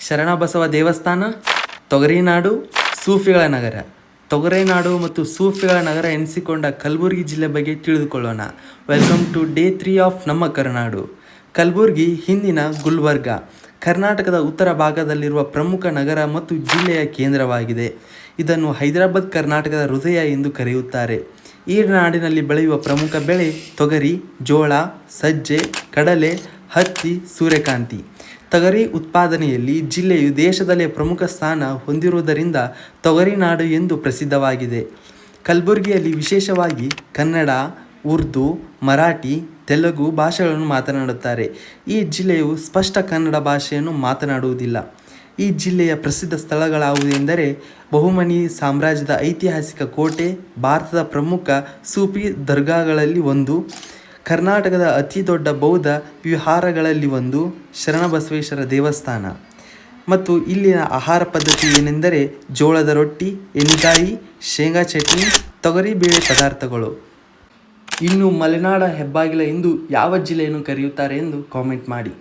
ಶರಣಬಸವ ದೇವಸ್ಥಾನ, ತೊಗರಿನಾಡು, ಸೂಫಿಗಳ ನಗರ. ತೊಗರಿನಾಡು ಮತ್ತು ಸೂಫಿಗಳ ನಗರ ಎನಿಸಿಕೊಂಡ ಕಲಬುರಗಿ ಜಿಲ್ಲೆ ಬಗ್ಗೆ ತಿಳಿದುಕೊಳ್ಳೋಣ. ವೆಲ್ಕಮ್ ಟು ಡೇ 3 ಆಫ್ ನಮ್ಮ ಕರುನಾಡು. ಕಲಬುರಗಿ ಹಿಂದಿನ ಗುಲ್ಬರ್ಗ, ಕರ್ನಾಟಕದ ಉತ್ತರ ಭಾಗದಲ್ಲಿರುವ ಪ್ರಮುಖ ನಗರ ಮತ್ತು ಜಿಲ್ಲೆಯ ಕೇಂದ್ರವಾಗಿದೆ. ಇದನ್ನು ಹೈದರಾಬಾದ್ ಕರ್ನಾಟಕದ ಹೃದಯ ಎಂದು ಕರೆಯುತ್ತಾರೆ. ಈ ನಾಡಿನಲ್ಲಿ ಬೆಳೆಯುವ ಪ್ರಮುಖ ಬೆಳೆ ತೊಗರಿ, ಜೋಳ, ಸಜ್ಜೆ, ಕಡಲೆ, ಹತ್ತಿ, ಸೂರ್ಯಕಾಂತಿ. ತೊಗರಿ ಉತ್ಪಾದನೆಯಲ್ಲಿ ಜಿಲ್ಲೆಯು ದೇಶದಲ್ಲೇ ಪ್ರಮುಖ ಸ್ಥಾನ ಹೊಂದಿರುವುದರಿಂದ ತೊಗರಿನಾಡು ಎಂದು ಪ್ರಸಿದ್ಧವಾಗಿದೆ. ಕಲಬುರಗಿಯಲ್ಲಿ ವಿಶೇಷವಾಗಿ ಕನ್ನಡ, ಉರ್ದು, ಮರಾಠಿ, ತೆಲುಗು ಭಾಷೆಗಳನ್ನು ಮಾತನಾಡುತ್ತಾರೆ. ಈ ಜಿಲ್ಲೆಯು ಸ್ಪಷ್ಟ ಕನ್ನಡ ಭಾಷೆಯನ್ನು ಮಾತನಾಡುವುದಿಲ್ಲ. ಈ ಜಿಲ್ಲೆಯ ಪ್ರಸಿದ್ಧ ಸ್ಥಳಗಳಾವುದೆಂದರೆ ಬಹುಮನಿ ಸಾಮ್ರಾಜ್ಯದ ಐತಿಹಾಸಿಕ ಕೋಟೆ, ಭಾರತದ ಪ್ರಮುಖ ಸೂಫಿ ದರ್ಗಾಗಳಲ್ಲಿ ಒಂದು, ಕರ್ನಾಟಕದ ಅತಿ ದೊಡ್ಡ ಬೌದ್ಧ ವಿಹಾರಗಳಲ್ಲಿ ಒಂದು, ಶರಣಬಸವೇಶ್ವರ ದೇವಸ್ಥಾನ. ಮತ್ತು ಇಲ್ಲಿನ ಆಹಾರ ಪದ್ಧತಿ ಏನೆಂದರೆ ಜೋಳದ ರೊಟ್ಟಿ, ಎಣ್ಗಾಯಿ, ಶೇಂಗಾ ಚಟ್ನಿ, ತೊಗರಿಬೇಳೆ ಪದಾರ್ಥಗಳು. ಇನ್ನು ಮಲೆನಾಡ ಹೆಬ್ಬಾಗಿಲ ಎಂದು ಯಾವ ಜಿಲ್ಲೆಯನ್ನು ಕರೆಯುತ್ತಾರೆ ಎಂದು ಕಾಮೆಂಟ್ ಮಾಡಿ.